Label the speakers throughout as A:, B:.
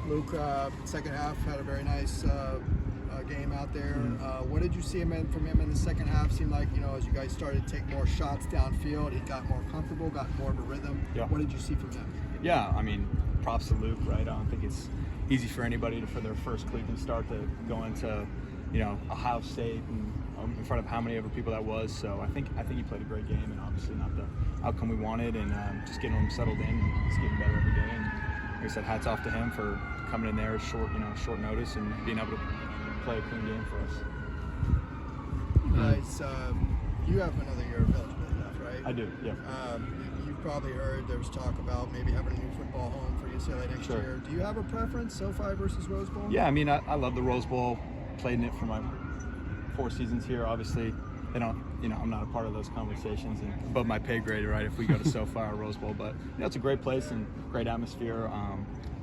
A: Luke, second half, had a very nice game out there. What did you see from him in the second half? Seemed like, as you guys started to take more shots downfield, he got more comfortable, got more of a rhythm.
B: Yeah.
A: What did you see from him?
B: Yeah, I mean, props to Luke, right? I don't think it's easy for anybody for their first Cleveland start to go into, Ohio State and in front of how many other people that was. So I think he played a great game, and obviously not the outcome we wanted, and just getting him settled in and just getting better every day. And like I said, hats off to him for coming in there short notice and being able to play a clean game for us.
A: You guys, you have another year of eligibility left, right?
B: I do, yeah.
A: You've probably heard there was talk about maybe having a new football home for UCLA next year. Do you have a preference, SoFi versus Rose Bowl?
B: Yeah, I mean, I love the Rose Bowl. Played in it for my 4 seasons here. Obviously, they don't, I'm not a part of those conversations and above my pay grade, right, if we go to SoFi or Rose Bowl. But, it's a great place and great atmosphere. I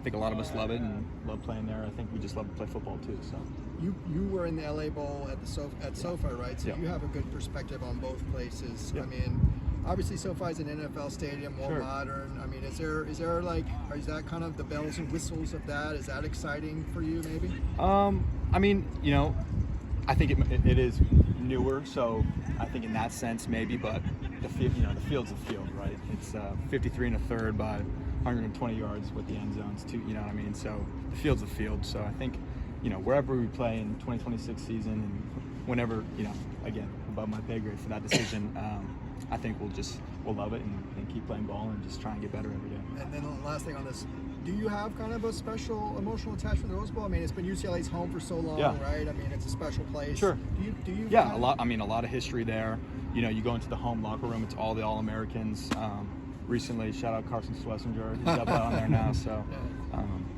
B: think a lot of us love it and love playing there. I think we just love to play football too. So
A: you were in the LA Bowl at SoFi, right? So you have a good perspective on both places.
B: Yeah.
A: I mean, obviously SoFi is an NFL stadium, more modern. I mean, is that kind of the bells and whistles of that? Is that exciting for you, maybe?
B: I mean, I think it is newer, so I think in that sense maybe, but the field's a field, right? It's 53 1/3 by 120 yards with the end zones too, you know what I mean? So the field's a field. So I think, wherever we play in 2026 season and whenever, again, above my pay grade for that decision, I think we'll love it and keep playing ball and just try and get better every day.
A: And then the last thing on this, do you have kind of a special emotional attachment to the Rose Bowl? I mean, it's been UCLA's home for so long, right? I mean, it's a special place.
B: Sure.
A: Do you?
B: Yeah, a lot. I mean, a lot of history there. You go into the home locker room; it's all the All-Americans. Recently, shout out Carson Schlesinger, who's up on there now. So,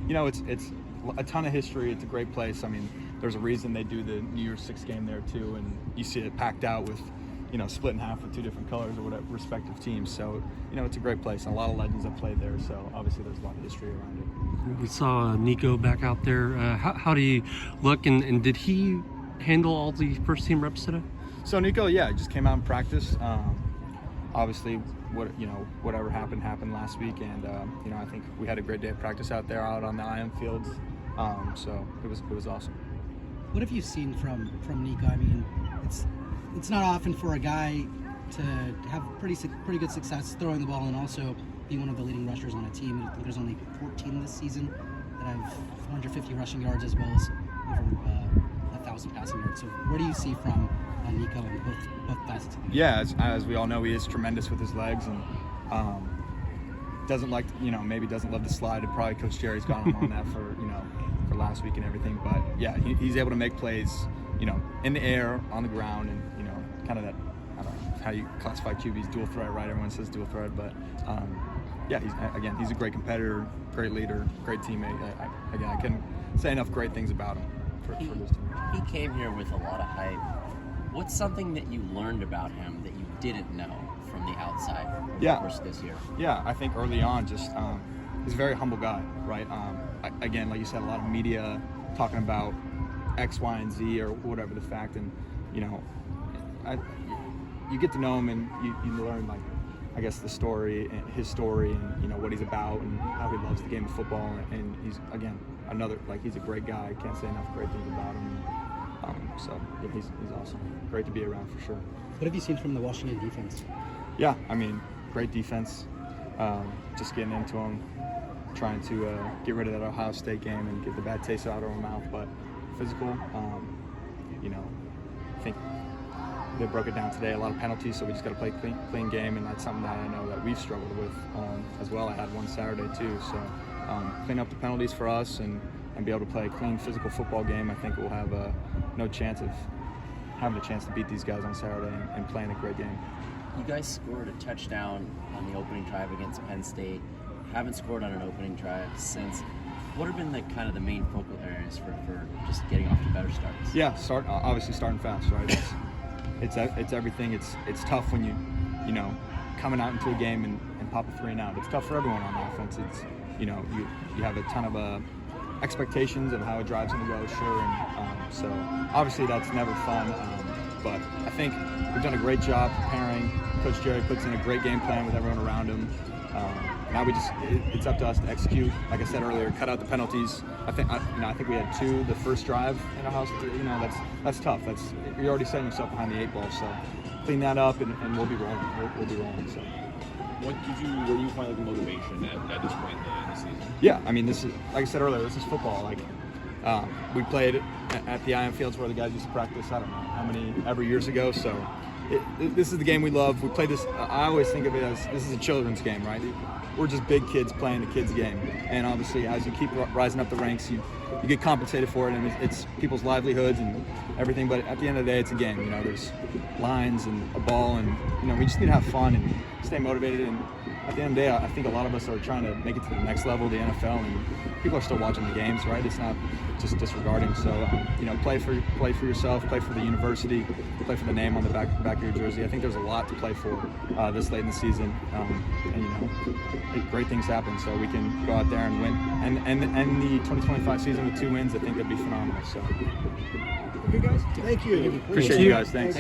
B: it's a ton of history. It's a great place. I mean, there's a reason they do the New Year's Six game there too, and you see it packed out with, split in half with 2 different colors or whatever respective teams. So, it's a great place. And a lot of legends have played there. So obviously, there's a lot of history around it.
C: We saw Nico back out there. How do you look? And did he handle all the first team reps today?
B: So Nico, just came out and practiced. Obviously, whatever happened last week, and I think we had a great day of practice out there, out on the IM fields. So it was awesome.
D: What have you seen from Nico? I mean, it's not often for a guy to have pretty good success throwing the ball and also be one of the leading rushers on a team. I think there's only 14 this season that have 150 rushing yards as well as over 1,000 passing yards. So where do you see from Nico and both facets?
B: Yeah, as we all know, he is tremendous with his legs and doesn't maybe doesn't love the slide. And probably Coach Jerry's got him on that for last week and everything. But yeah, he's able to make plays, in the air, on the ground, and kind of that. I don't know how you classify QBs, dual threat, right? Everyone says dual threat, but he's a great competitor, great leader, great teammate. I couldn't say enough great things about him for this team.
E: He came here with a lot of hype. What's something that you learned about him that you didn't know from the outside over the course of this year? Yeah,
B: I think early on, just he's a very humble guy, right? Again, like you said, a lot of media talking about X, Y, and Z or whatever the fact, and you get to know him and you learn his story and what he's about and how he loves the game of football, and he's he's a great guy. I can't say enough great things about him. He's awesome. Great to be around for sure.
D: What have you seen from the Washington defense?
B: Yeah, I mean, great defense. Just getting into them, trying to get rid of that Ohio State game and get the bad taste out of our mouth. But physical, I think they broke it down today. A lot of penalties, so we just got to play clean game, and that's something that I know that we've struggled with as well. I had one Saturday too, so clean up the penalties for us and be able to play a clean physical football game. I think we'll have no chance of having a chance to beat these guys on Saturday and playing a great game.
E: You guys scored a touchdown on the opening drive against Penn State. Haven't scored on an opening drive since. What have been the main focal areas for just getting off to better starts? Yeah, obviously starting fast, right? It's everything. It's tough when you coming out into a game and pop a 3 and out. It's tough for everyone on offense. It's you have a ton of expectations of how a drive's going to go, sure, and so obviously that's never fun. But I think we've done a great job preparing. Coach Jerry puts in a great game plan with everyone around him.
B: now it's up to us to execute. Like I said earlier, cut out the penalties. I think we had 2 the first drive in our house. That's tough. You're already setting yourself behind the 8 ball. So clean that up, and we'll be rolling. We'll be rolling. So.
F: Where do you find like the motivation at this point in the season?
B: Yeah, I mean, this is, like I said earlier, this is football. Like we played at the IM Fields where the guys used to practice, I don't know how many ever years ago. So this is the game we love. We play this. I always think of it as this is a children's game, right? We're just big kids playing a kids game, and obviously as you keep rising up the ranks, you get compensated for it, and it's people's livelihoods and everything. But at the end of the day, it's a game. There's lines and a ball, and we just need to have fun and stay motivated. And at the end of the day, I think a lot of us are trying to make it to the next level, the NFL, and people are still watching the games, right? It's not just disregarding. So play for yourself, play for the university, play for the name on the back of your jersey. I think there's a lot to play for this late in the season, and great things happen. So we can go out there and win, and the 2025 season with 2 wins. I think that'd be phenomenal. So,
A: Okay, guys. Thank you.
B: Appreciate you guys. Thanks.